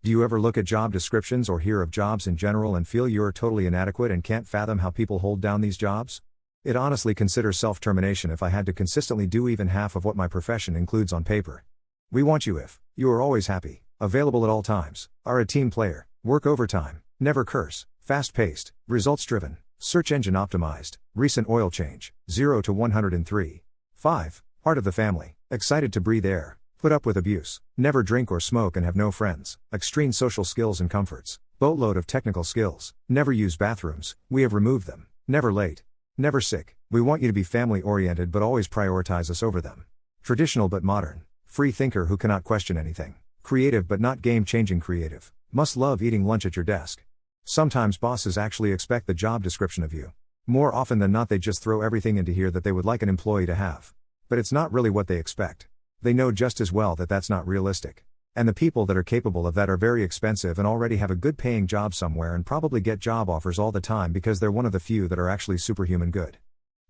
Do you ever look at job descriptions or hear of jobs in general and feel you're totally inadequate and can't fathom how people hold down these jobs? I'd honestly consider self-termination if I had to consistently do even half of what my profession includes on paper. We want you if you are always happy, available at all times, are a team player, work overtime, never curse, fast-paced, results-driven, search engine optimized, recent oil change, 0 to 103. 5. Heart of the family, excited to breathe air, put up with abuse, never drink or smoke and have no friends, extreme social skills and comforts, boatload of technical skills, never use bathrooms, we have removed them, never late, never sick, we want you to be family-oriented but always prioritize us over them. Traditional but modern, free thinker who cannot question anything, creative but not game-changing creative, must love eating lunch at your desk. Sometimes bosses actually expect the job description of you. More often than not they just throw everything into here that they would like an employee to have. But it's not really what they expect. They know just as well that that's not realistic. And the people that are capable of that are very expensive and already have a good paying job somewhere and probably get job offers all the time because they're one of the few that are actually superhuman good.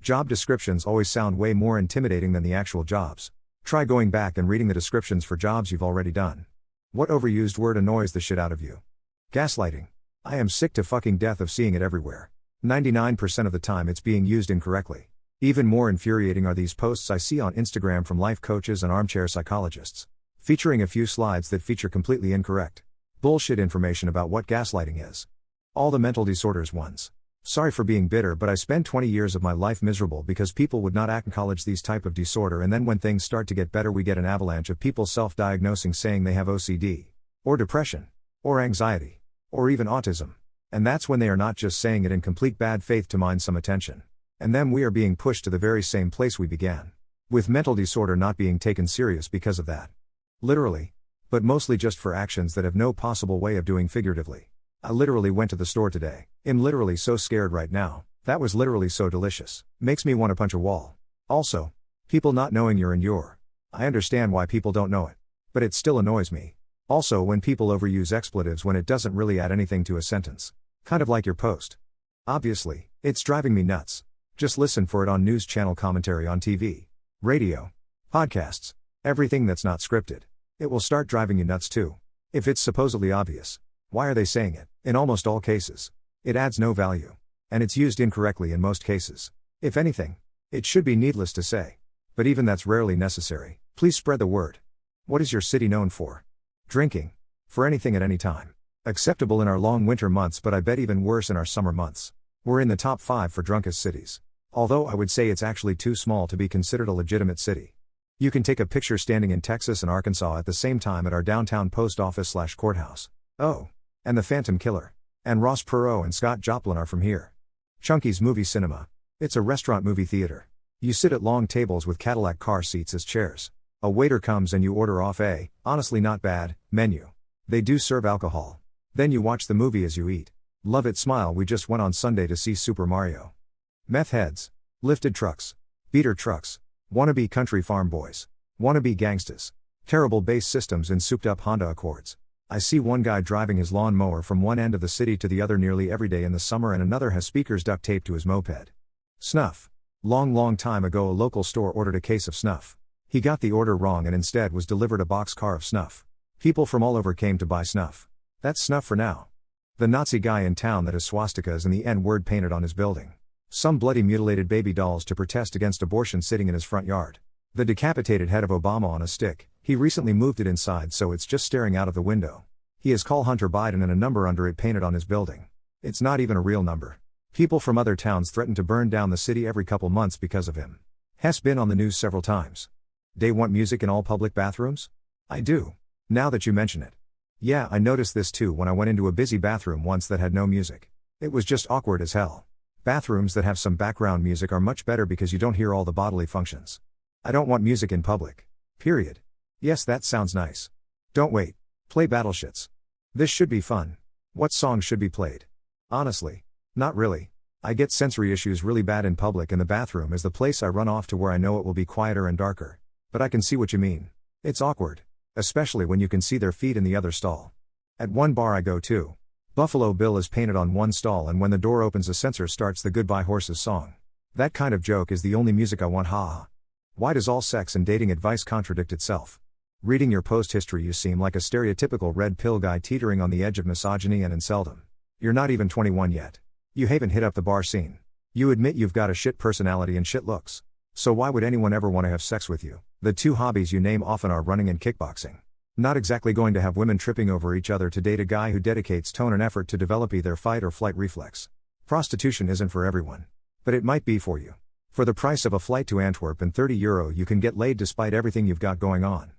Job descriptions always sound way more intimidating than the actual jobs. Try going back and reading the descriptions for jobs you've already done. What overused word annoys the shit out of you? Gaslighting. I am sick to fucking death of seeing it everywhere. 99% of the time it's being used incorrectly. Even more infuriating are these posts I see on Instagram from life coaches and armchair psychologists, featuring a few slides that feature completely incorrect bullshit information about what gaslighting is. All the mental disorders ones. Sorry for being bitter, but I spent 20 years of my life miserable because people would not acknowledge these type of disorder, and then when things start to get better we get an avalanche of people self-diagnosing saying they have OCD, or depression, or anxiety, or even autism. And that's when they are not just saying it in complete bad faith to mine some attention. And then we are being pushed to the very same place we began. With mental disorder not being taken serious because of that. Literally. But mostly just for actions that have no possible way of doing figuratively. I literally went to the store today. I'm literally so scared right now. That was literally so delicious. Makes me want to punch a wall. Also, people not knowing you're in your. I understand why people don't know it. But it still annoys me. Also when people overuse expletives when it doesn't really add anything to a sentence. Kind of like your post. Obviously, it's driving me nuts. Just listen for it on news channel commentary on TV, radio, podcasts, everything that's not scripted. It will start driving you nuts too. If it's supposedly obvious, why are they saying it? In almost all cases, it adds no value. And it's used incorrectly in most cases. If anything, it should be needless to say. But even that's rarely necessary. Please spread the word. What is your city known for? Drinking. For anything at any time. Acceptable in our long winter months, but I bet even worse in our summer months. We're in the top 5 for drunkest cities. Although I would say it's actually too small to be considered a legitimate city. You can take a picture standing in Texas and Arkansas at the same time at our downtown post office/courthouse. Oh. And the Phantom Killer. And Ross Perot and Scott Joplin are from here. Chunky's Movie Cinema. It's a restaurant movie theater. You sit at long tables with Cadillac car seats as chairs. A waiter comes and you order off a, honestly not bad, menu. They do serve alcohol. Then you watch the movie as you eat. Love it. Smile. We just went on Sunday to see Super Mario. Meth heads. Lifted trucks. Beater trucks. Wannabe country farm boys. Wannabe gangstas. Terrible bass systems in souped up Honda Accords. I see one guy driving his lawn mower from one end of the city to the other nearly every day in the summer, and another has speakers duct taped to his moped. Snuff. Long time ago a local store ordered a case of snuff. He got the order wrong and instead was delivered a boxcar of snuff. People from all over came to buy snuff. That's snuff for now. The Nazi guy in town that has swastikas and the N-word painted on his building. Some bloody mutilated baby dolls to protest against abortion sitting in his front yard. The decapitated head of Obama on a stick. He recently moved it inside so it's just staring out of the window. He has called Hunter Biden and a number under it painted on his building. It's not even a real number. People from other towns threaten to burn down the city every couple months because of him. Has been on the news several times. They want music in all public bathrooms? I do. Now that you mention it. Yeah, I noticed this too when I went into a busy bathroom once that had no music. It was just awkward as hell. Bathrooms that have some background music are much better because you don't hear all the bodily functions. I don't want music in public. Period. Yes, that sounds nice. Don't wait. Play battleshits. This should be fun. What songs should be played? Honestly, not really. I get sensory issues really bad in public, and the bathroom is the place I run off to where I know it will be quieter and darker. But I can see what you mean. It's awkward. Especially when you can see their feet in the other stall. At one bar I go to, Buffalo Bill is painted on one stall, and when the door opens a censor starts the Goodbye Horses song. That kind of joke is the only music I want, haha. Why does all sex and dating advice contradict itself? Reading your post history, you seem like a stereotypical red pill guy teetering on the edge of misogyny and inceldom. You're not even 21 yet. You haven't hit up the bar scene. You admit you've got a shit personality and shit looks. So why would anyone ever want to have sex with you? The two hobbies you name often are running and kickboxing. Not exactly going to have women tripping over each other to date a guy who dedicates tone and effort to develop either fight or flight reflex. Prostitution isn't for everyone. But it might be for you. For the price of a flight to Antwerp and €30 you can get laid despite everything you've got going on.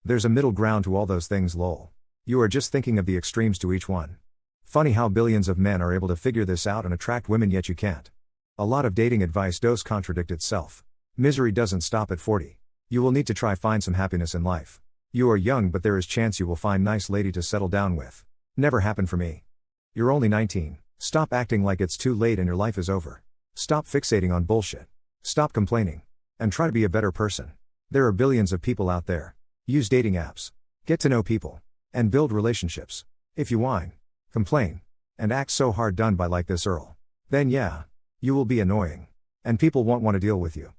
There's a middle ground to all those things, lol. You are just thinking of the extremes to each one. Funny how billions of men are able to figure this out and attract women yet you can't. A lot of dating advice does contradict itself. Misery doesn't stop at 40. You will need to try find some happiness in life. You are young, but there is chance you will find nice lady to settle down with. Never happened for me. You're only 19. Stop acting like it's too late and your life is over. Stop fixating on bullshit. Stop complaining. And try to be a better person. There are billions of people out there. Use dating apps. Get to know people. And build relationships. If you whine, complain, and act so hard done by like this Earl, then yeah, you will be annoying. And people won't want to deal with you.